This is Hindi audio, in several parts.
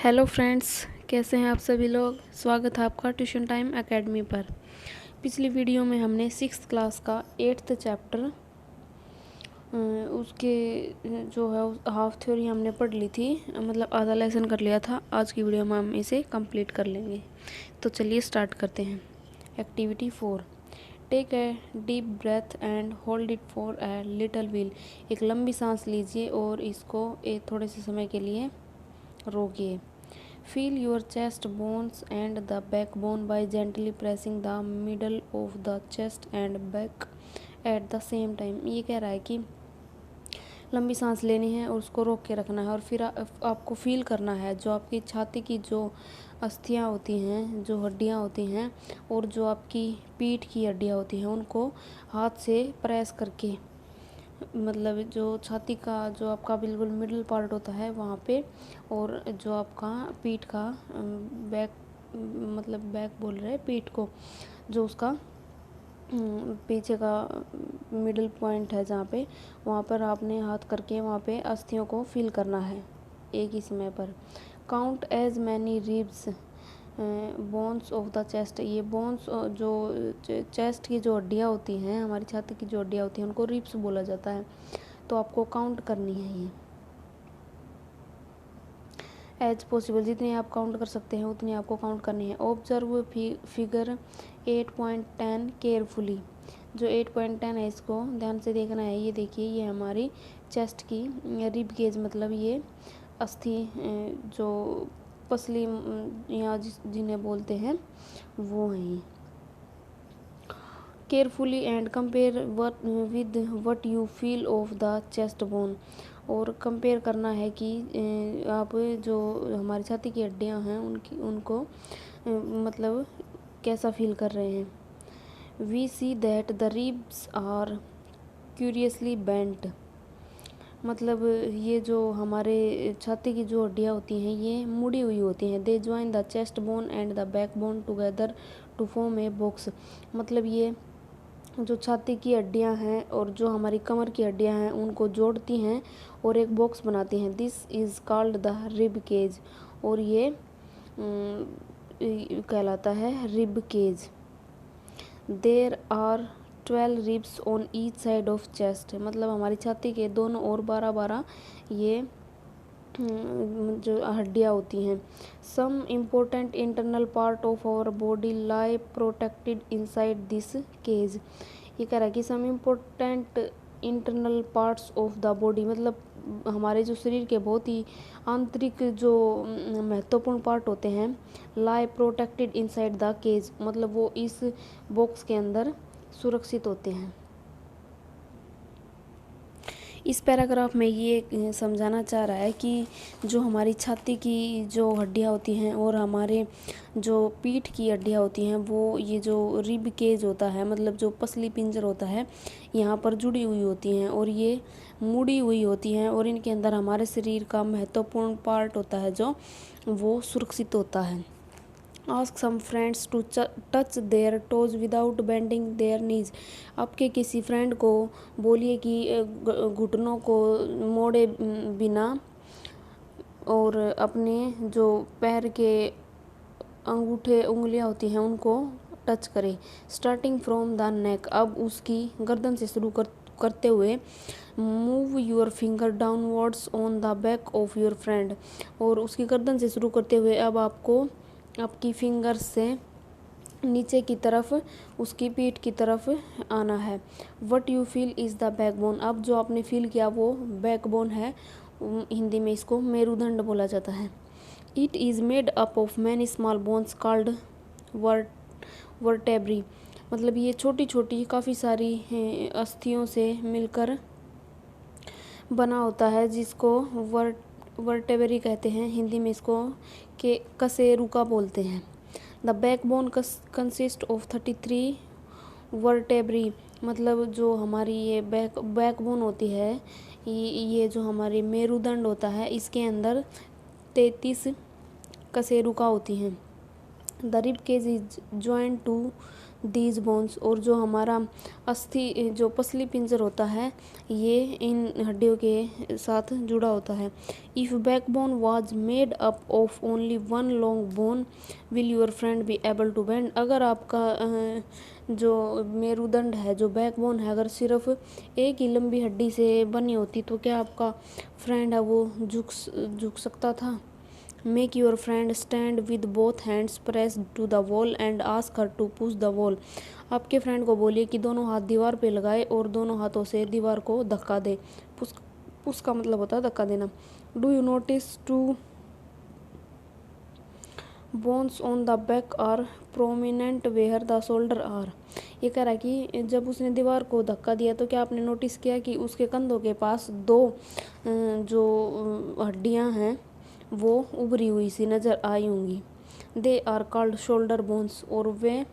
हेलो फ्रेंड्स, कैसे हैं आप सभी लोग। स्वागत है आपका ट्यूशन टाइम एकेडमी पर। पिछली वीडियो में हमने 6th क्लास का 8th चैप्टर उसके जो है हाफ थ्योरी हमने पढ़ ली थी, मतलब आधा लेसन कर लिया था। आज की वीडियो में हम इसे कंप्लीट कर लेंगे। तो चलिए स्टार्ट करते हैं। Activity 4, take a deep breath and hold it for a little while. एक लंबी सांस लीजिए और इसको एक थोड़े से समय के लिए रोकिए। Feel your chest bones and the backbone by gently pressing the middle of the chest and back at the same time। ये कह रहा है कि लंबी सांस लेनी है और उसको रोक के रखना है और फिर आपको फील करना है जो आपकी छाती की जो अस्थियाँ होती हैं, जो हड्डियाँ होती हैं और जो आपकी पीठ की हड्डियाँ होती हैं, उनको हाथ से प्रेस करके, मतलब जो छाती का जो आपका बिल्कुल मिडिल पार्ट होता है वहाँ पे, और जो आपका पीठ का बैक, मतलब बैक बोल रहे हैं पीठ को, जो उसका पीछे का मिडिल पॉइंट है जहाँ पे, वहाँ पर आपने हाथ करके वहाँ पे अस्थियों को फील करना है एक ही समय पर। Count as many ribs bones of the chest. ये बोन्स जो चेस्ट की जो हड्डियाँ होती हैं, हमारी छाती की जो हड्डियाँ होती हैं, उनको रिब्स बोला जाता है। तो आपको काउंट करनी है ये एज पॉसिबल, जितनी आप काउंट कर सकते हैं उतनी आपको काउंट करनी है। Observe figure 8.10 carefully. जो 8.10 है इसको ध्यान से देखना है। ये देखिए, ये हमारी चेस्ट की रिब गेज, मतलब ये अस्थि जो पसली या जिन्हें बोलते हैं वो हैं। Carefully and compare with what you feel of the chest bone. और कंपेयर करना है कि आप जो हमारी छाती की हड्डियाँ हैं उनको मतलब कैसा फील कर रहे हैं। We see that the ribs are curiously bent. मतलब ये जो हमारे छाती की जो हड्डियाँ होती हैं ये मुड़ी हुई होती हैं। They join the chest bone and the back bone together to form a box. मतलब ये जो छाती की हड्डियाँ हैं और जो हमारी कमर की हड्डियाँ हैं उनको जोड़ती हैं और एक बॉक्स बनाती हैं। This is called the rib cage. और ये कहलाता है rib cage. There are 12 ribs on each side of chest. मतलब हमारी छाती के दोनों ओर 12-12 ये जो हड्डियाँ होती हैं। Some important internal part of our body lie protected inside this cage. ये कह रहा है कि some important internal parts of the body, मतलब हमारे जो शरीर के बहुत ही आंतरिक जो महत्वपूर्ण पार्ट होते हैं, लाई प्रोटेक्टेड इनसाइड द केज, मतलब वो इस बॉक्स के अंदर सुरक्षित होते हैं। इस पैराग्राफ में ये समझाना चाह रहा है कि जो हमारी छाती की जो हड्डियाँ होती हैं और हमारे जो पीठ की हड्डियाँ होती हैं, वो ये जो रिब केज होता है, मतलब जो पसली पिंजर होता है, यहाँ पर जुड़ी हुई होती हैं और ये मुड़ी हुई होती हैं और इनके अंदर हमारे शरीर का महत्वपूर्ण पार्ट होता है जो वो सुरक्षित होता है। Ask some friends to touch their toes without bending their knees. आपके किसी फ्रेंड को बोलिए कि घुटनों को मोड़े बिना और अपने जो पैर के अंगूठे उंगलियां होती हैं उनको टच करें। Starting from the neck. अब उसकी गर्दन से शुरू करते हुए move your finger downwards on the back of your friend. और उसकी गर्दन से शुरू करते हुए अब आपको आपकी फिंगर्स से नीचे की तरफ उसकी पीठ की तरफ आना है। What you feel is the backbone. अब जो आपने फील किया वो बैकबोन है। हिंदी में इसको मेरुदंड बोला जाता है। It is made up of many small bones called vertebrae. मतलब ये छोटी छोटी काफ़ी सारी अस्थियों से मिलकर बना होता है, जिसको वर्टेब्री कहते हैं। हिंदी में इसको के कशेरुका बोलते हैं। The backbone consist of 33 वर्टेब्री। मतलब जो हमारी ये बैकबोन होती है, ये जो हमारी मेरुदंड होता है, इसके अंदर 33 कशेरुका होती हैं। The rib cage is joint to these bones, और जो हमारा अस्थि जो पसली पिंजर होता है ये इन हड्डियों के साथ जुड़ा होता है। If backbone was made up of only one long bone will your friend be able to bend. अगर आपका जो मेरुदंड है, जो बैकबोन है, अगर सिर्फ एक ही लंबी हड्डी से बनी होती तो क्या आपका फ्रेंड है वो झुक सकता था। Make your friend stand with both hands pressed to the wall and ask her to push the wall. आपके फ्रेंड को बोलिए कि दोनों हाथ दीवार पे लगाए और दोनों हाथों से दीवार को धक्का दे। पुश का मतलब होता है धक्का देना। Do you notice two bones on the back are prominent where the shoulder are. ये कह रहा है कि जब उसने दीवार को धक्का दिया तो क्या आपने नोटिस किया कि उसके कंधों के पास दो जो हड्डियां हैं वो उभरी हुई सी नज़र आई होंगी। They are called shoulder bones, और वे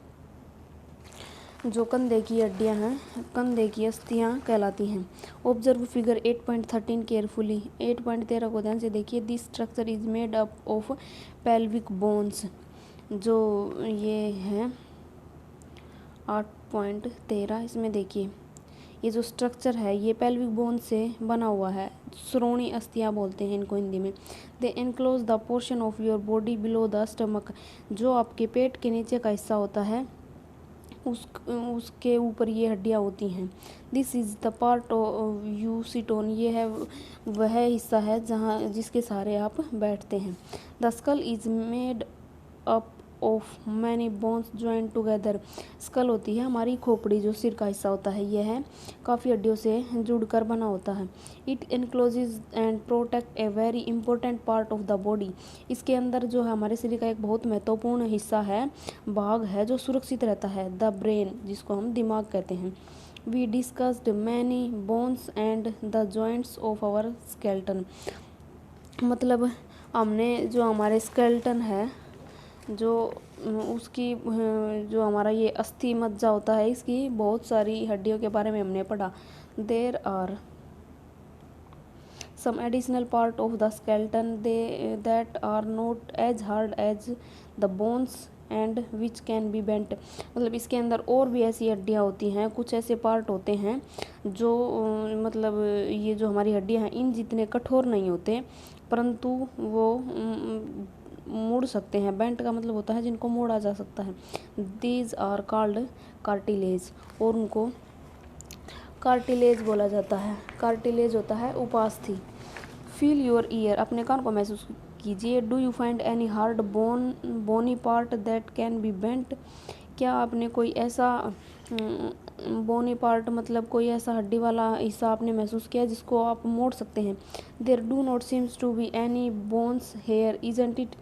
जो कंधे की हड्डियां हैं, कंधे की अस्थियां कहलाती हैं। Observe figure 8.13 carefully. 8.13 को ध्यान से देखिए। This structure is made up of pelvic bones. जो ये है 8.13, इसमें देखिए ये जो स्ट्रक्चर है ये पेल्विक बोन से बना हुआ है। श्रोणी अस्थियां बोलते हैं इनको हिंदी में। They enclose the portion of your body below the stomach. जो आपके पेट के नीचे का हिस्सा होता है उसके ऊपर ये हड्डियाँ होती हैं। This is the part of you sit on. ये है वह हिस्सा है जहाँ जिसके सहारे आप बैठते हैं। The skull is made up of many bones joint together. Skull होती है हमारी खोपड़ी, जो सिर का हिस्सा होता है, यह है काफ़ी हड्डियों से जुड़कर बना होता है। It encloses and protect a very important part of the body. इसके अंदर जो है हमारे शरीर का एक बहुत महत्वपूर्ण हिस्सा है, भाग है जो सुरक्षित रहता है, द ब्रेन, जिसको हम दिमाग कहते हैं। We discussed many bones and the joints of our skeleton. मतलब हमने जो हमारे स्केल्टन है, जो उसकी जो हमारा ये अस्थि मज्जा होता है, इसकी बहुत सारी हड्डियों के बारे में हमने पढ़ा। There are some additional part of the skeleton that are not as hard as the bones and which can be bent. मतलब इसके अंदर और भी ऐसी हड्डियाँ होती हैं, कुछ ऐसे पार्ट होते हैं जो मतलब ये जो हमारी हड्डियाँ हैं इन जितने कठोर नहीं होते, परंतु वो मुड़ सकते हैं। बेंट का मतलब होता है जिनको मोड़ा जा सकता है। दीज आर कॉल्ड कार्टिलेज, और उनको कार्टिलेज बोला जाता है। कार्टिलेज होता है उपास्थि। फील योर ईयर, अपने कान को महसूस कीजिए। Do you find any hard bony part that can be bent. क्या आपने कोई ऐसा बोनी पार्ट मतलब कोई ऐसा हड्डी वाला हिस्सा आपने महसूस किया जिसको आप मोड़ सकते हैं। There do not seems to be any bones here isn't it.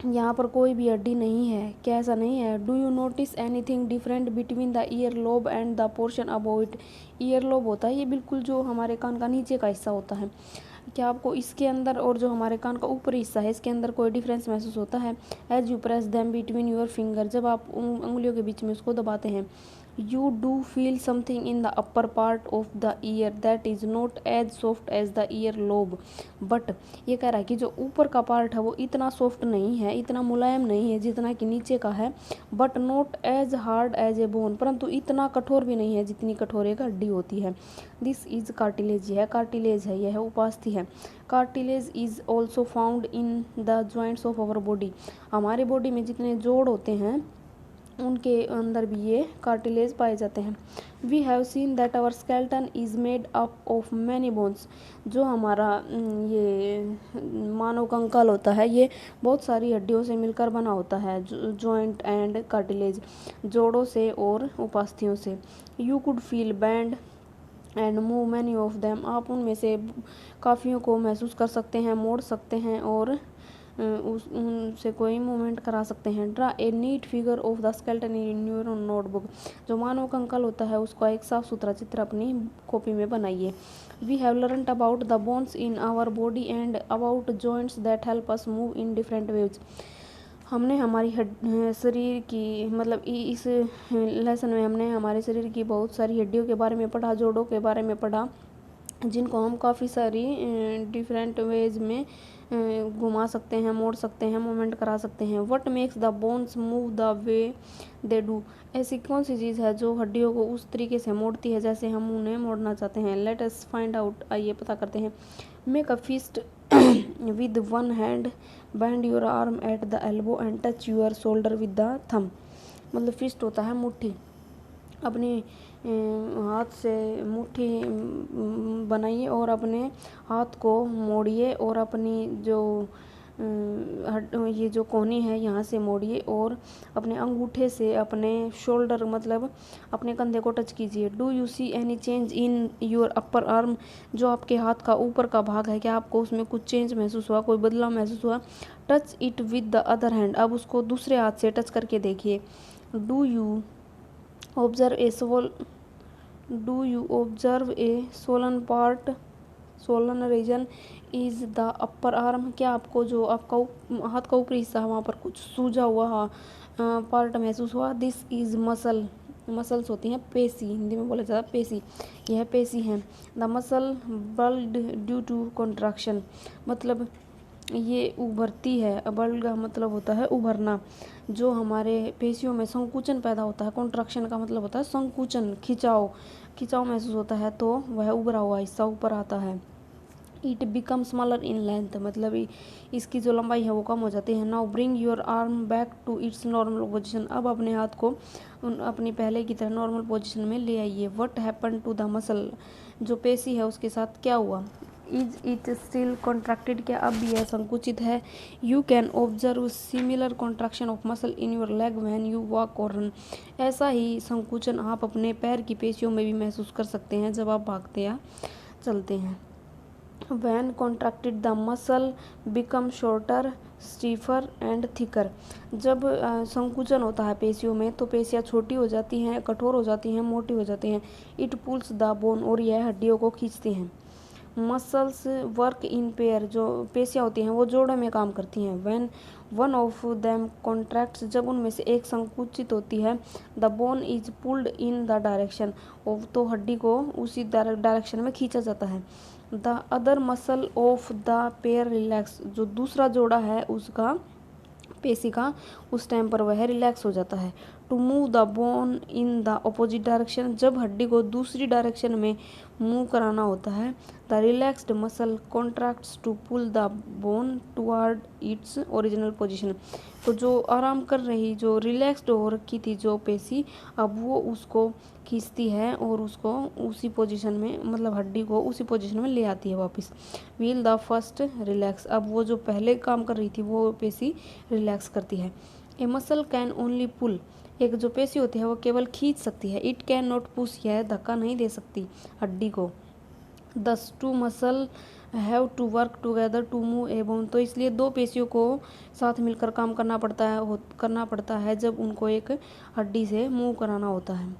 यहाँ पर कोई भी हड्डी नहीं है, क्या ऐसा नहीं है। Do you notice anything different between the ear lobe and the portion above it. Ear lobe होता है ये बिल्कुल जो हमारे कान का नीचे का हिस्सा होता है, क्या आपको इसके अंदर और जो हमारे कान का ऊपरी हिस्सा है इसके अंदर कोई डिफरेंस महसूस होता है। As you press them between your finger, जब आप उंगलियों के बीच में उसको दबाते हैं। You do feel something in the upper part of the ear that is not as soft as the ear lobe. But ये कह रहा है कि जो ऊपर का पार्ट है वो इतना सॉफ्ट नहीं है, इतना मुलायम नहीं है जितना कि नीचे का है। But not as hard as a bone, परंतु इतना कठोर भी नहीं है जितनी कठोर एक हड्डी होती है। दिस इज कार्टिलेज, यह कार्टिलेज है, यह उपास्थि है। Cartilage is also found in the joints of our body. हमारे बॉडी में जितने जोड़ होते हैं उनके अंदर भी ये कार्टिलेज पाए जाते हैं। We have seen that our skeleton is made up of many bones. जो हमारा ये मानव कंकाल होता है ये बहुत सारी हड्डियों से मिलकर बना होता है, जॉइंट एंड कार्टिलेज, जोड़ों से और उपास्थियों से। You could feel band and move many of them. आप उनमें से काफ़ियों को महसूस कर सकते हैं, मोड़ सकते हैं और उनसे कोई मूवमेंट करा सकते हैं। Draw a neat figure of the skeleton in your notebook. जो मानव कंकाल होता है उसका एक साफ सुथरा चित्र अपनी कॉपी में बनाइए। We have learned about the bones in our body and about joints that help us move in different ways. हमने हमारी शरीर की मतलब इस लेसन में हमने हमारे शरीर की बहुत सारी हड्डियों के बारे में पढ़ा, जोड़ों के बारे में पढ़ा, जिनको हम काफ़ी सारी डिफरेंट वेज में घुमा सकते हैं, मोड़ सकते हैं, मूवमेंट करा सकते हैं। What makes the bones move the way they do, ऐसी कौन सी चीज़ है जो हड्डियों को उस तरीके से मोड़ती है जैसे हम उन्हें मोड़ना चाहते हैं। लेट अस फाइंड आउट, आइए पता करते हैं। Make a fist with one hand, bend your arm at the elbow and touch your shoulder with the thumb. मतलब फिस्ट होता है मुट्ठी, अपनी हाथ से मुट्ठी बनाइए और अपने हाथ को मोड़िए और अपनी जो ये जो कोहनी है यहाँ से मोड़िए और अपने अंगूठे से अपने शोल्डर मतलब अपने कंधे को टच कीजिए। Do you see any change in your upper arm, जो आपके हाथ का ऊपर का भाग है, क्या आपको उसमें कुछ चेंज महसूस हुआ, कोई बदलाव महसूस हुआ। Touch it with the other hand, अब उसको दूसरे हाथ से टच करके देखिए। Do you observe a swollen part, swollen region is the upper arm, क्या आपको जो आपका हाथ का ऊपरी हिस्सा है वहाँ पर कुछ सूजा हुआ पार्ट महसूस हुआ। दिस इज मसल, मसल्स होती हैं पेशी, हिंदी में बोला जाता है पेशी, यह पेशी है। The muscle bulged due to contraction, मतलब ये उभरती है, बल्ड का मतलब होता है उभरना, जो हमारे पेशियों में संकुचन पैदा होता है। कॉन्ट्रैक्शन का मतलब होता है संकुचन, खिंचाव महसूस होता है तो वह उभरा हुआ हिस्सा ऊपर आता है। It become smaller in length, मतलब इसकी जो लंबाई है वो कम हो जाती है। Now bring your arm back to its normal position, अब अपने हाथ को अपनी पहले की तरह नॉर्मल पोजिशन में ले आइए। What happen to the muscle, जो पेशी है उसके साथ क्या हुआ। इज इट स्टिल कॉन्ट्रैक्टेड, क्या अब यह संकुचित है। You can observe similar contraction of muscle in your leg when you walk और रन, ऐसा ही संकुचन आप अपने पैर की पेशियों में भी महसूस कर सकते हैं जब आप भागते या चलते हैं। When contracted the muscle become shorter, stiffer and thicker, जब संकुचन होता है पेशियों में तो पेशियाँ छोटी हो जाती हैं, कठोर हो जाती हैं, मोटी हो जाती हैं। It pulls the bone, और यह हड्डियों को खींचती हैं। मसल्स वर्क इन पेयर, जो पेशियाँ होती हैं वो जोड़ों में काम करती हैं। When one of them contracts, जब उनमें से एक संकुचित होती है, the bone is pulled in the direction, तो हड्डी को उसी डायरेक्शन में खींचा जाता है। The other muscle of the pair relax, जो दूसरा जोड़ा है उसका पेशी का उस टाइम पर वह रिलैक्स हो जाता है। To move the bone in the opposite direction, जब हड्डी को दूसरी डायरेक्शन में मूव कराना होता है, the relaxed muscle contracts to pull the bone toward its original position, तो जो आराम कर रही, जो रिलैक्स्ड हो रखी थी जो पेशी, अब वो उसको खींचती है और उसको उसी पोजीशन में, मतलब हड्डी को उसी पोजीशन में ले आती है वापस। व्हील द फर्स्ट रिलैक्स, अब वो जो पहले काम कर रही थी वो पेशी रिलैक्स करती है। ए मसल कैन ओनली पुल, एक जो पेशी होती है वो केवल खींच सकती है। इट कैन नॉट पुश, यह धक्का नहीं दे सकती हड्डी को। Thus two muscle have to work together to move a bone, तो इसलिए दो पेशियों को साथ मिलकर काम करना पड़ता है जब उनको एक हड्डी से मूव कराना होता है।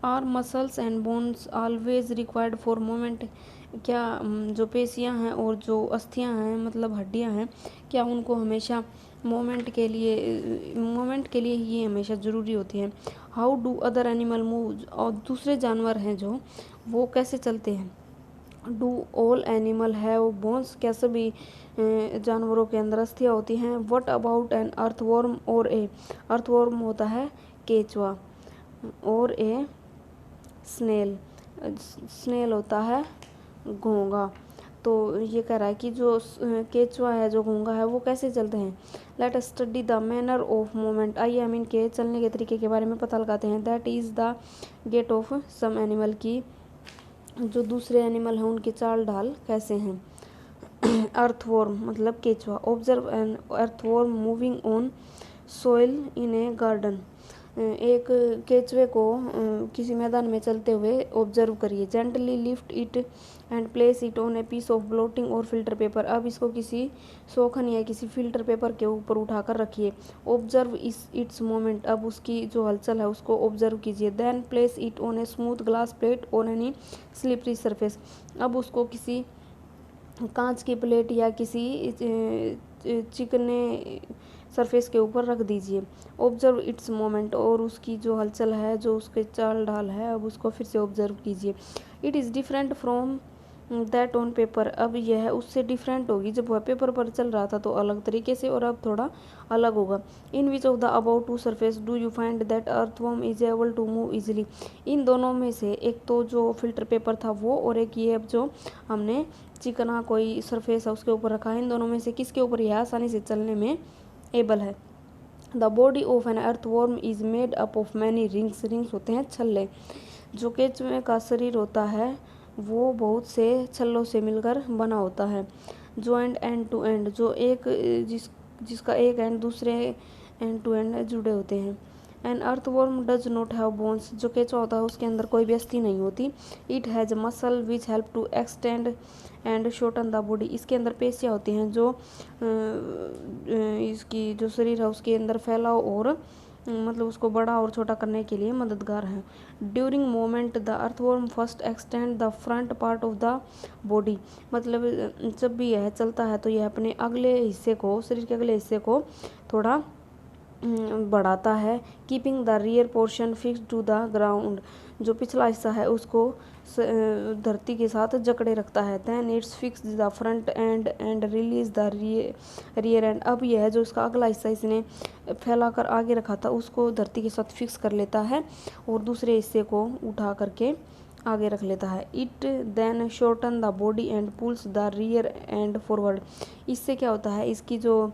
Our muscles and bones always required for moment, क्या जो पेशियां हैं और जो अस्थियां हैं मतलब हड्डियां हैं, क्या उनको हमेशा मोमेंट के लिए ये हमेशा ज़रूरी होती है। How do other animal move, और दूसरे जानवर हैं जो वो कैसे चलते हैं। Do all animal have bones, क्या सभी जानवरों के अंदर अस्थियाँ होती हैं। व्हाट अबाउट एन अर्थवर्म और ए, अर्थवर्म होता है केचुआ और ए स्नेल होता है घोंघा। तो ये कह रहा है कि जो केचुआ है, जो घोंघा है, वो कैसे चलते हैं। Let us study the manner of movement, आइए हम इनके चलने के तरीके के बारे में पता लगाते हैं। That is the gait of some animal, की जो दूसरे एनिमल हैं उनकी चाल ढाल कैसे हैं। अर्थवर्म मतलब केचुआ। Observe an earthworm moving on soil in a garden, एक केचुए को किसी मैदान में चलते हुए ऑब्जर्व करिए। Gently lift it and place it on a piece of blotting और फिल्टर पेपर, अब इसको किसी शोखन या किसी फिल्टर पेपर के ऊपर उठाकर रखिए। ऑब्जर्व इट्स मोमेंट, अब उसकी जो हलचल है उसको ऑब्जर्व कीजिए। Then place it on a smooth glass plate on any slippery surface, अब उसको किसी कांच की प्लेट या किसी चिकने सरफेस के ऊपर रख दीजिए। ऑब्जर्व इट्स मोमेंट, और उसकी जो हलचल है, जो उसके चाल ढाल है, अब उसको फिर से ऑब्जर्व कीजिए। It is different from that on paper, अब यह उससे डिफरेंट होगी। जब वह पेपर पर चल रहा था तो अलग तरीके से, और अब थोड़ा अलग होगा। In which of the about two surface do you find that earthworm is able to move easily. इन दोनों में से एक तो जो फिल्टर पेपर था वो, और एक ये अब जो हमने चिकना कोई सरफेस है उसके ऊपर रखा है, इन दोनों में से किसके ऊपर यह आसानी से चलने में एबल है। The body of an earthworm is made up of many rings, rings होते हैं छल्ले। जो केंचुए का शरीर होता है वो बहुत से छल्लों से मिलकर बना होता है। जॉइंट एंड टू एंड, जो एक जिसका एक एंड दूसरे एंड टू एंड जुड़े होते हैं। An earthworm does not have bones, जो केंचुआ होता है उसके अंदर कोई भी अस्थि नहीं होती। It has muscle which help to extend and shorten the body, इसके अंदर पेशियाँ होती हैं जो इसकी जो शरीर है उसके अंदर फैलाव और मतलब उसको बड़ा और छोटा करने के लिए मददगार है। During moment the earthworm first extend the front part of the body, मतलब जब भी यह चलता है तो यह अपने अगले हिस्से को, शरीर के अगले हिस्से को थोड़ा बढ़ाता है। Keeping the rear portion fix to the ground, जो पिछला हिस्सा है उसको धरती के साथ जकड़े रखता है। Then its fix the front end and release the rear end, अब यह जो इसका अगला हिस्सा इसने फैलाकर आगे रखा था उसको धरती के साथ फिक्स कर लेता है और दूसरे हिस्से को उठा करके आगे रख लेता है। It then shorten the body and pulls the rear end forward, इससे क्या होता है इसकी जो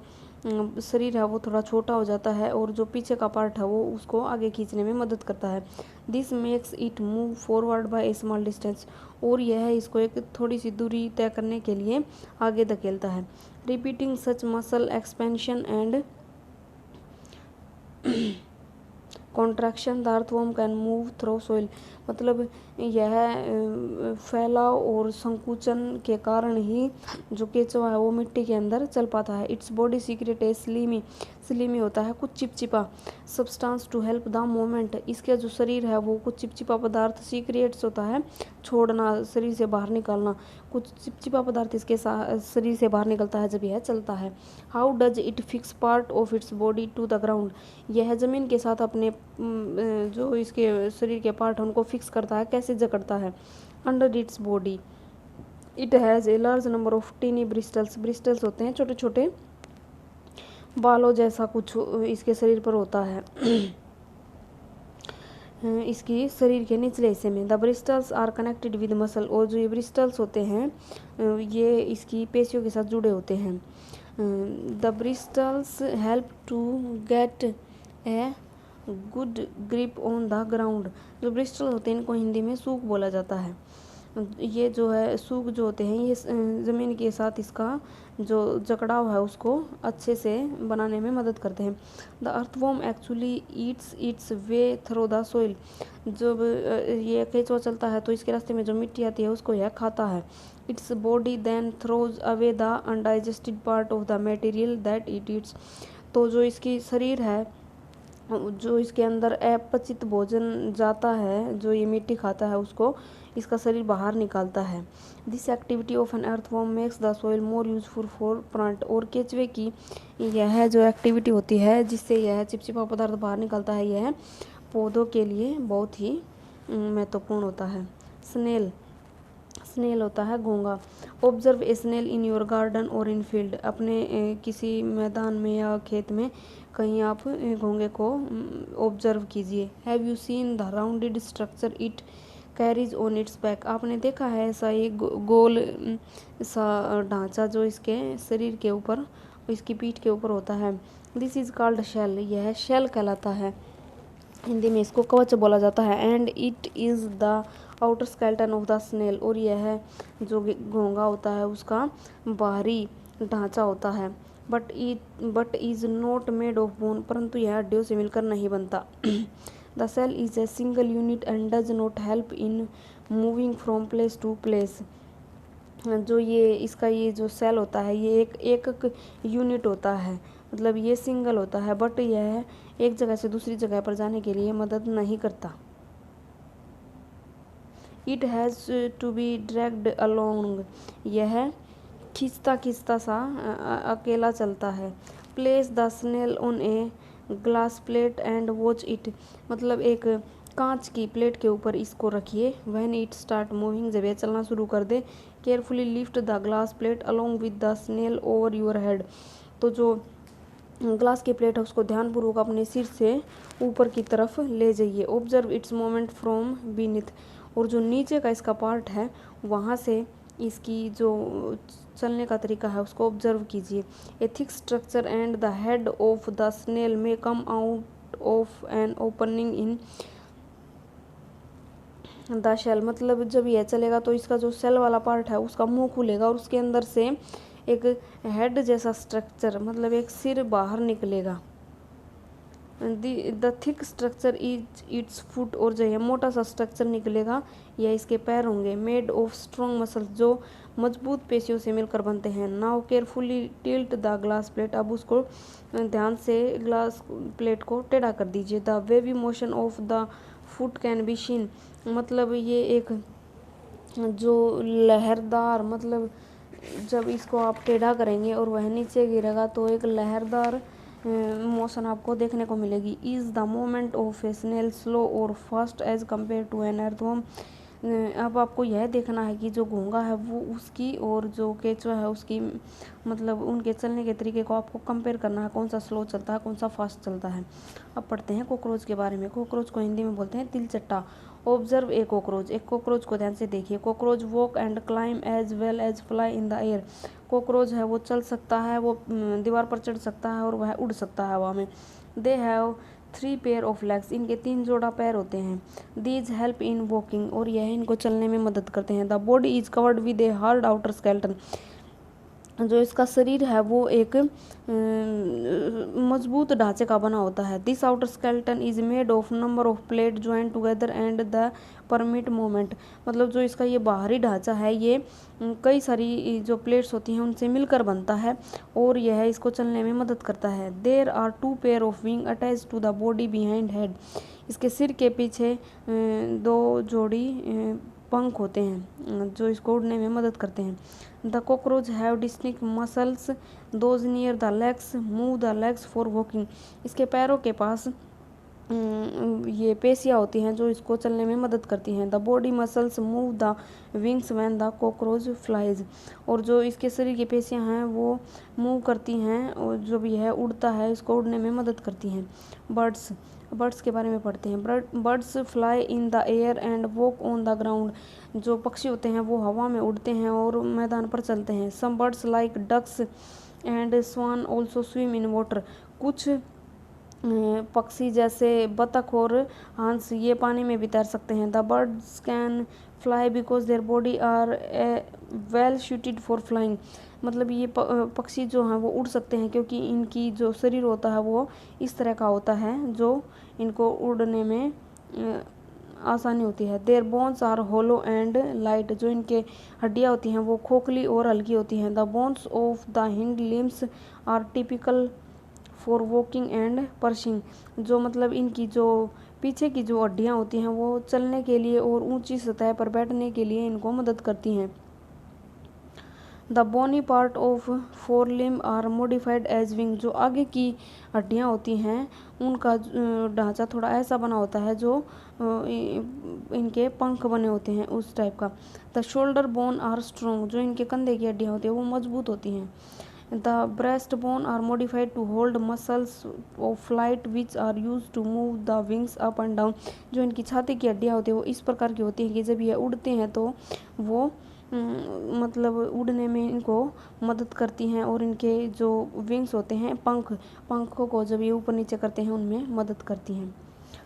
शरीर है वो थोड़ा छोटा हो जाता है और जो पीछे का पार्ट है वो उसको आगे खींचने में मदद करता है। This makes it move forward bye A small distance, और यह इसको एक थोड़ी सी दूरी तय करने के लिए आगे धकेलता है। Repeating such muscle expansion and contraction the earthworm can move through soil, मतलब यह फैलाव और संकुचन के कारण ही जो केंचुआ है वो मिट्टी के अंदर चल पाता है। Its body secrete a slimy, slimy होता है कुछ चिपचिपा। Substance to help the movement, इसका जो शरीर है वो कुछ चिपचिपा पदार्थ, सीक्रेट्स होता है छोड़ना, शरीर से बाहर निकालना, कुछ चिपचिपा पदार्थ इसके शरीर से बाहर निकलता है जब यह चलता है। How does it fix part of its body to the ground, यह ज़मीन के साथ अपने जो इसके शरीर के पार्ट हैं उनको फिक्स करता है, कैसे जकड़ता है। Under its body it has a large number of tiny bristles, bristles होते हैं छोटे छोटे बालों जैसा कुछ इसके शरीर पर होता है इसकी शरीर के निचले हिस्से में। The bristles are connected with muscle, और जो ये ब्रिस्टल्स होते हैं ये इसकी पेशियों के साथ जुड़े होते हैं। The bristles help to get a good grip on the ground, जो ब्रिस्टल होते हैं इनको हिंदी में सूक बोला जाता है। ये जो है सूक जो होते हैं ये ज़मीन के साथ इसका जो जकड़ाव है उसको अच्छे से बनाने में मदद करते हैं। The earthworm actually Yeats it's way through the soil, जब ये केंचुआ चलता है तो इसके रास्ते में जो मिट्टी आती है उसको यह खाता है। Its body then throws away the undigested part of the material that it eats, तो जो इसकी शरीर है जो इसके अंदर अपचित भोजन जाता है जो ये मिट्टी खाता है उसको इसका शरीर बाहर निकालता है। This activity of an earthworm makes the soil more useful for plant, और केंचुए की यह जो एक्टिविटी होती है जिससे यह चिपचिपा पदार्थ बाहर निकलता है यह पौधों के लिए बहुत ही महत्वपूर्ण होता है। स्नेल, स्नेल होता है घोंघा। Observe a snail in your garden और इन फील्ड, अपने किसी मैदान में या खेत में कहीं आप घोंघे को ऑब्जर्व कीजिए। Have you seen the rounded structure it carries on it's back, आपने देखा है ऐसा एक गोल सा ढांचा जो इसके शरीर के ऊपर, इसकी पीठ के ऊपर होता है। दिस इज कॉल्ड शेल, यह शेल कहलाता है, हिंदी में इसको कवच बोला जाता है। And it is the outer skeleton of the snail, और यह जो घोंघा होता है उसका बाहरी ढांचा होता है। But is not made of bone, परंतु यह हड्डियों से मिलकर नहीं बनता। The shell is a single unit and does not help in moving from place to place, जो ये इसका ये जो सेल होता है ये एक यूनिट होता है, मतलब ये सिंगल होता है बट यह एक जगह से दूसरी जगह पर जाने के लिए मदद नहीं करता। It has to be dragged along, यह खींचता सा अकेला चलता है। Place the snail on a glass plate and watch it, मतलब एक कांच की प्लेट के ऊपर इसको रखिए। व्हेन इट स्टार्ट मूविंग, जब यह चलना शुरू कर दे, carefully lift the glass plate along with the snail over your head. तो जो ग्लास की प्लेट है उसको ध्यानपूर्वक अपने सिर से ऊपर की तरफ ले जाइए। Observe its moment from beneath, और जो नीचे का इसका पार्ट है वहाँ से इसकी जो चलने का तरीका है उसको ऑब्जर्व कीजिए। A thick structure and the head of the snail में come out of an opening in the shell, मतलब जब यह चलेगा तो इसका जो सेल वाला पार्ट है उसका मुंह खुलेगा और उसके अंदर से एक हेड जैसा स्ट्रक्चर, मतलब एक सिर बाहर निकलेगा। The thick structure is it's foot, और जो है मोटा सा स्ट्रक्चर निकलेगा यह इसके पैर होंगे। मेड ऑफ स्ट्रॉन्ग मसल्स, जो मजबूत पेशियों से मिलकर बनते हैं। Now carefully tilt the glass plate, अब उसको ध्यान से ग्लास प्लेट को टेढ़ा कर दीजिए। The wavy motion of the foot can be seen, मतलब ये एक जो लहरदार, मतलब जब इसको आप टेढ़ा करेंगे और वह नीचे गिरेगा तो एक लहरदार मोशन आपको देखने को मिलेगी। Is the moment of a snail slow और fast as compare to an earthworm. अब आपको यह देखना है कि जो घोंघा है वो उसकी और जो केचुआ है उसकी, मतलब उनके चलने के तरीके को आपको कंपेयर करना है, कौन सा स्लो चलता है कौन सा फास्ट चलता है। अब पढ़ते हैं कॉकरोच के बारे में। कॉकरोच को हिंदी में बोलते हैं तिलचट्टा। ऑब्जर्व ए कॉकरोच, एक कॉकरोच को ध्यान से देखिए। Cockroach walk and climb as well as fly in the air. Cockroach है वो चल सकता है, वो दीवार पर चढ़ सकता है और वह उड़ सकता है हवा में। They have 3 pair of legs, इनके 3 जोड़ा पैर होते हैं। दीज हेल्प इन वॉकिंग, और यह इनको चलने में मदद करते हैं। The body is covered with a hard outer skeleton, जो इसका शरीर है वो एक मजबूत ढांचे का बना होता है। This outer skeleton is made of number of plate join together and the permit movement, मतलब जो इसका ये बाहरी ढांचा है ये कई सारी जो प्लेट्स होती हैं उनसे मिलकर बनता है और यह इसको चलने में मदद करता है। There are 2 pair of wing attach to the body behind head, इसके सिर के पीछे 2 जोड़ी पंख होते हैं जो इसको उड़ने में मदद करते हैं। The cockroach have distinct muscles those near the legs move the legs for walking, इसके पैरों के पास ये पेशियाँ होती हैं जो इसको चलने में मदद करती हैं। The body muscles move the wings when the cockroach flies, और जो इसके शरीर की पेशियाँ हैं वो मूव करती हैं और जो भी है उड़ता है इसको उड़ने में मदद करती हैं। बर्ड्स के बारे में पढ़ते हैं। Birds fly in the air and walk on the ground, जो पक्षी होते हैं वो हवा में उड़ते हैं और मैदान पर चलते हैं। Some birds like ducks and swan also swim in water, कुछ पक्षी जैसे बतख और हंस ये पानी में भी तैर सकते हैं। The birds can fly because their body are well suited for flying, मतलब ये पक्षी जो हैं वो उड़ सकते हैं क्योंकि इनकी जो शरीर होता है वो इस तरह का होता है जो इनको उड़ने में आसानी होती है। Their bones are hollow and light, जो इनके हड्डियाँ होती हैं वो खोखली और हल्की होती हैं। The bones of the hind limbs are typical for walking and perching, जो मतलब इनकी जो पीछे की जो हड्डियाँ होती हैं वो चलने के लिए और ऊंची सतह पर बैठने के लिए इनको मदद करती हैं। The bony part of fore limb are modified as wing, जो आगे की हड्डियाँ होती हैं उनका ढांचा थोड़ा ऐसा बना होता है जो इनके पंख बने होते हैं उस टाइप का। The shoulder bone are strong, जो इनके कंधे की हड्डियाँ होती हैं वो मजबूत होती हैं। The breast bone are modified to hold muscles of flight which are use to move the wings up and down, जो इनकी छाती की हड्डियाँ होती हैं वो इस प्रकार की होती हैं कि जब ये उड़ते हैं तो वो मतलब उड़ने में इनको मदद करती हैं और इनके जो विंग्स होते हैं पंखों को जब ये ऊपर नीचे करते हैं उनमें मदद करती हैं।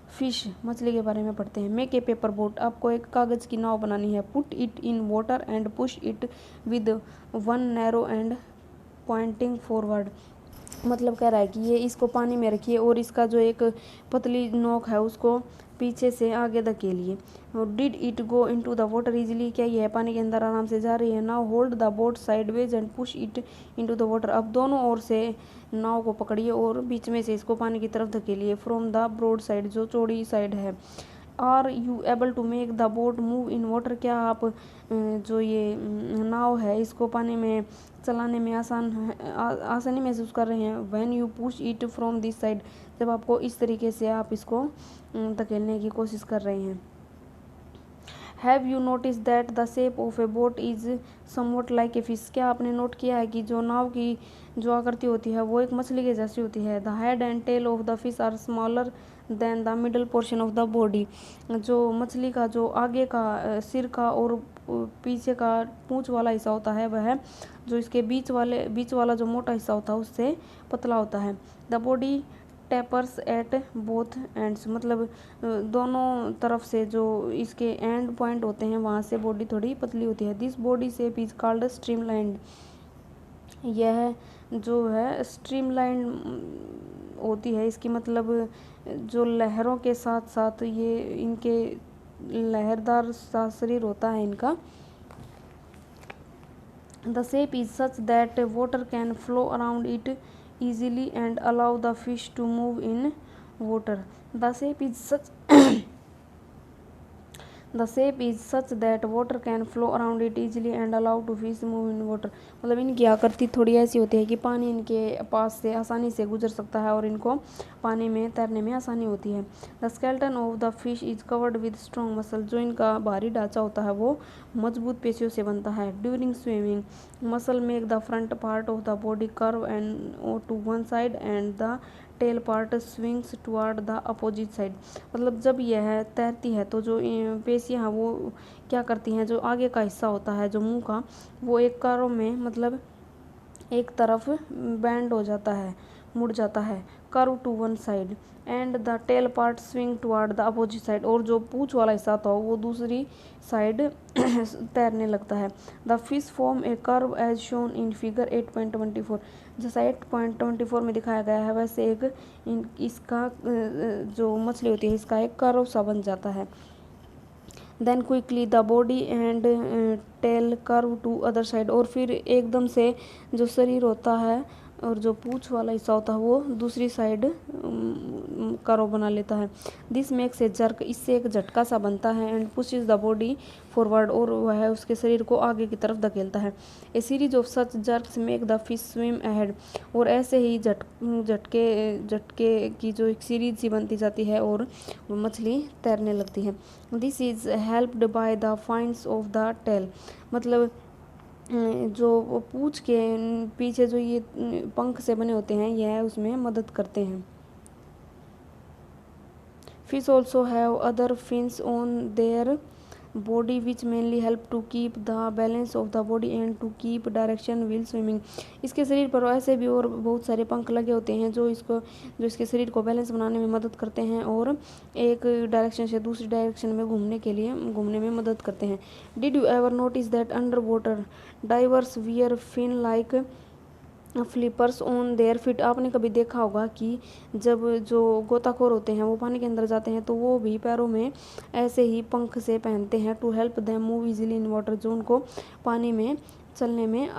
फिश मछली के बारे में पढ़ते हैं। मेक ए पेपर बोट, आपको एक कागज़ की नाव बनानी है। Put it in water and push it with 1 narrow and Poynting forward, मतलब कह रहा है कि ये इसको पानी में रखिए और इसका जो एक पतली नोक है उसको पीछे से आगे धकेलिए। Did it go into the water easily, क्या यह पानी के अंदर आराम से जा रही है। Now hold the boat sideways and push it into the water, अब दोनों ओर से नाव को पकड़िए और बीच में से इसको पानी की तरफ धकेलिए। फ्रॉम द ब्रॉड साइड, जो चौड़ी साइड है। Are you able to make the boat move in water, क्या आप जो ये नाव है इसको पानी में चलाने में आसानी महसूस कर रहे हैं। When you push it from this side, जब आपको इस तरीके से आप इसको धकेलने की कोशिश कर रहे हैं। Have you notice that the shape of A boat is somewhat like a fish, क्या आपने नोट किया है कि जो नाव की जो आकृति होती है वो एक मछली के जैसी होती है। The head and tail of the fish are smaller than the middle portion of the body, जो मछली का जो आगे का सिर का और पीछे का पूंछ वाला हिस्सा होता है वह जो इसके बीच वाला जो मोटा हिस्सा होता है उससे पतला होता है। The body tapers at both ends, मतलब दोनों तरफ से जो इसके एंड पॉइंट होते हैं वहाँ से बॉडी थोड़ी पतली होती है। This body shape is called streamline, यह जो है स्ट्रीमलाइन होती है, इसकी मतलब जो लहरों के साथ साथ ये इनके लहरदार सा शरीर होता है इनका। The shape is such that water can flow around it easily and allow the fish to move in water. The shape is such that water can flow around it easily and allow to fish move in water, मतलब इनकी आकृति थोड़ी ऐसी होती है कि पानी इनके पास से आसानी से गुजर सकता है और इनको पानी में तैरने में आसानी होती है। The skeleton of the fish is covered with strong muscle, जो इनका बाहरी ढांचा होता है वो मजबूत पेशियों से बनता है। During swimming muscle make the front part of the body curve and to one side and the tail part swings toward the opposite side, मतलब जब यह तैरती है तो जो पेशियाँ वो क्या करती हैं, जो आगे का हिस्सा होता है जो मुंह का वो एक कर्व में मतलब एक तरफ बैंड हो जाता है, मुड़ जाता है, curve to one side and the tail part swing toward the opposite side, और जो पूंछ वाला हिस्सा था वो दूसरी साइड तैरने लगता है। The fish form a curve as shown in figure 8.24, जैसा 8.24 में दिखाया गया है वैसे इसका जो मछली होती है इसका एक कर्व सा बन जाता है। Then quickly the body and tail curve to other side, और फिर एकदम से जो शरीर होता है और जो पूंछ वाला हिस्सा होता है वो दूसरी साइड कर्व बना लेता है। दिस मेक्स ए जर्क, इससे एक झटका सा बनता है and pushes the body forward, और वह उसके शरीर को आगे की तरफ धकेलता है। A series of such jerks make the fish swim ahead, और ऐसे ही झटके की जो एक सीरीज सी बनती जाती है और मछली तैरने लगती है। This is helped by the fins of the tail, मतलब जो पूंछ के पीछे जो ये पंख से बने होते हैं यह उसमें मदद करते हैं। Fish also have other fins on their body which mainly help to keep the balance of the body and to keep direction while swimming, इसके शरीर पर ऐसे भी और बहुत सारे पंख लगे होते हैं जो इसके शरीर को बैलेंस बनाने में मदद करते हैं और एक डायरेक्शन से दूसरी डायरेक्शन में घूमने में मदद करते हैं। Did you ever notice that under water divers wear fin like flippers on their feet, आपने कभी देखा होगा कि जब जो गोताखोर होते हैं वो पानी के अंदर जाते हैं तो वो भी पैरों में ऐसे ही पंख से पहनते हैं to help them move easily in water, जो उनको पानी में चलने में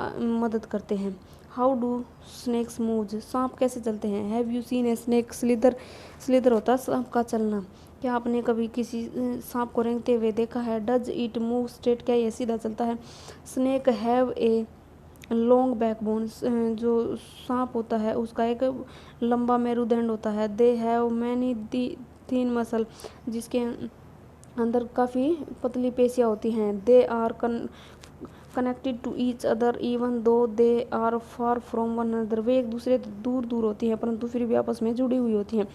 मदद करते हैं। हाउ डू स्नेक्स मूव, सांप कैसे चलते हैं। Have you seen a snake slither होता है सांप का चलना, क्या आपने कभी किसी सांप को रेंगते हुए देखा है। डज इट मूव स्ट्रेट, क्या ये सीधा चलता है। Snake have a long backbone, जो सांप होता है उसका एक लंबा मेरुदंड होता है। They have many thin muscle, जिसके अंदर काफ़ी पतली पेशियाँ होती हैं। They are connected to each other even though they are far from one another, वे एक दूसरे दूर होती हैं परंतु फिर भी आपस में जुड़ी हुई होती हैं।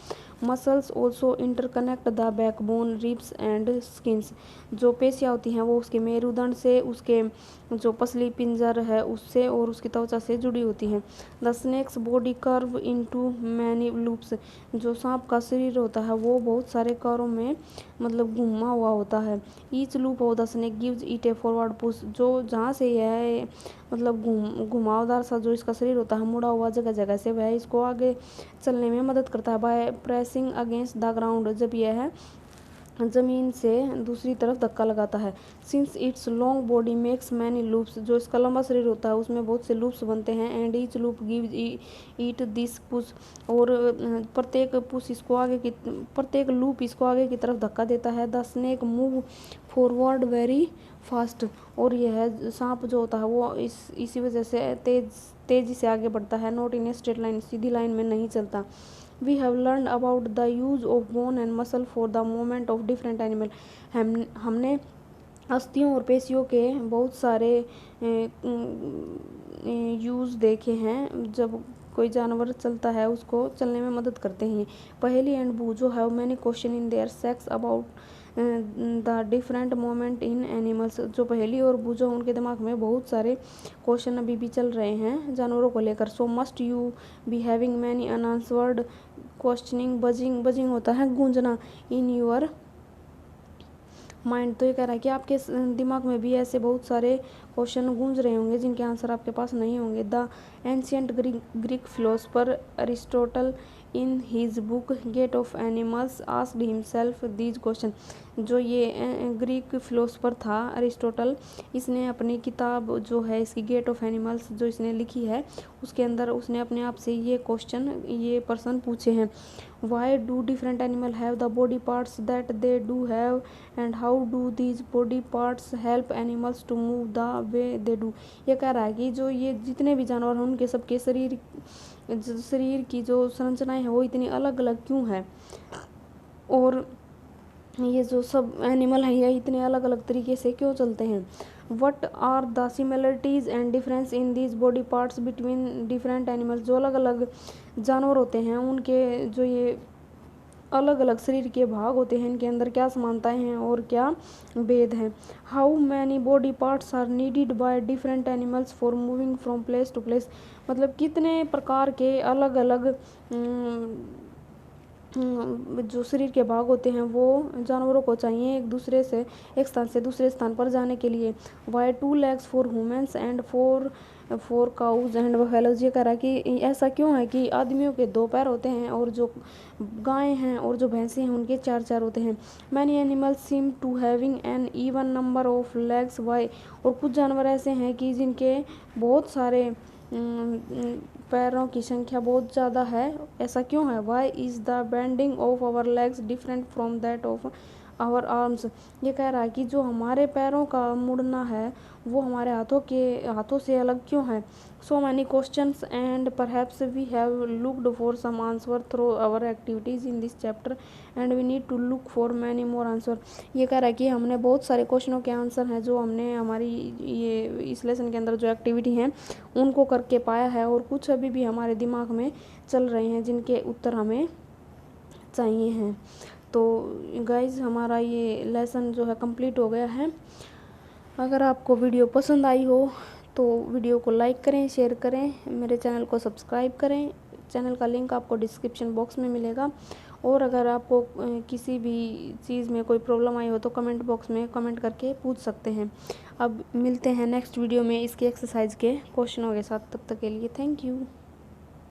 Muscles also interconnect the backbone ribs and skins, जो पेशियाँ होती हैं वो उसके मेरुदंड से उसके जो पसली पिंजर है उससे और उसकी त्वचा से जुड़ी होती हैं। The snakes body curve into many loops, जो सांप का शरीर होता है वो बहुत सारे कर्व में मतलब घुमा हुआ होता है। Each loop of the snake gives it A forward push, जो जहाँ से यह मतलब घुमावदार सा जो इसका शरीर होता है मुड़ा हुआ जगह जगह से वह इसको आगे चलने में मदद करता है। By pressing against the ground, जब यह ज़मीन से दूसरी तरफ धक्का लगाता है। Since it's long body makes many loops, जो इसका लंबा शरीर होता है उसमें बहुत से लूप्स बनते हैं। And each loop gives eat this push, और प्रत्येक लूप इसको आगे की तरफ धक्का देता है। The snake move forward very fast, और यह सांप जो होता है वो इसी वजह से तेज़ी से आगे बढ़ता है। Not in a straight line, Sidhi line में नहीं चलता। We have learned about the use of bone and muscle for the movement of different animal. हमने अस्थियों और पेशियों के बहुत सारे यूज़ देखे हैं। जब कोई जानवर चलता है उसको चलने में मदद करते हैं। पहेली एंड बूझो have many question in their sex about the different moment in animals. जो पहेली और बूझो उनके दिमाग में बहुत सारे क्वेश्चन अभी भी चल रहे हैं जानवरों को लेकर। सो must you be having many unanswered questioning. Buzzing होता है गूंजना। इन यूर माइंड, तो ये कह रहा है कि आपके दिमाग में भी ऐसे बहुत सारे क्वेश्चन गूंज रहे होंगे जिनके आंसर आपके पास नहीं होंगे। The ancient Greek philosopher Aristotle in his book gait of animals asked himself these question. जो ये ग्रीक फिलोसफर था अरिस्टोटल, इसने अपनी किताब जो है इसकी गेट ऑफ एनिमल्स जो इसने लिखी है उसके अंदर उसने अपने आप से ये प्रश्न पूछे हैं। Why do different animal have the body parts that they do have, and how do these body parts help animals to move the way they do. ये कह रहा है कि जो ये जितने भी जानवर हैं उनके सबके शरीर की जो संरचनाएं हैं वो इतनी अलग अलग क्यों है, और ये जो सब एनिमल हैं ये इतने अलग अलग तरीके से क्यों चलते हैं। What are the similarities and difference in these body parts between different animals. जो अलग अलग जानवर होते हैं उनके जो ये अलग अलग शरीर के भाग होते हैं इनके अंदर क्या समानताएं हैं और क्या भेद हैं। How many body parts are needed by different animals for moving from place to place. मतलब कितने प्रकार के अलग अलग जो शरीर के भाग होते हैं वो जानवरों को चाहिए एक स्थान से दूसरे स्थान पर जाने के लिए। Why 2 legs for humans and four cows and buffaloes. ये कह रहा है कि ऐसा क्यों है कि आदमियों के 2 पैर होते हैं और जो गायें हैं और जो भैंसें हैं उनके 4 होते हैं। Many animals seem to having an even number of legs. Why, और कुछ जानवर ऐसे हैं कि जिनके बहुत सारे पैरों की संख्या बहुत ज़्यादा है, ऐसा क्यों है। Why is the bending of our legs different from that of our arms. ये कह रहा है कि जो हमारे पैरों का मुड़ना है वो हमारे हाथों से अलग क्यों है। So many questions and perhaps we have looked for some answer through our activities in this chapter and we need to look for many more answer. ये कह रहा है कि हमने बहुत सारे क्वेश्चनों के आंसर हैं जो हमने हमारी ये इस लेसन के अंदर जो एक्टिविटी हैं उनको करके पाया है, और कुछ अभी भी हमारे दिमाग में चल रहे हैं जिनके उत्तर हमें चाहिए हैं। तो गाइज़ हमारा ये लेसन जो है कंप्लीट हो गया है। अगर आपको वीडियो पसंद आई हो तो वीडियो को लाइक करें, शेयर करें, मेरे चैनल को सब्सक्राइब करें। चैनल का लिंक आपको डिस्क्रिप्शन बॉक्स में मिलेगा। और अगर आपको किसी भी चीज़ में कोई प्रॉब्लम आई हो तो कमेंट बॉक्स में कमेंट करके पूछ सकते हैं। अब मिलते हैं नेक्स्ट वीडियो में इसके एक्सरसाइज के क्वेश्चनों के साथ। तब तक के लिए थैंक यू।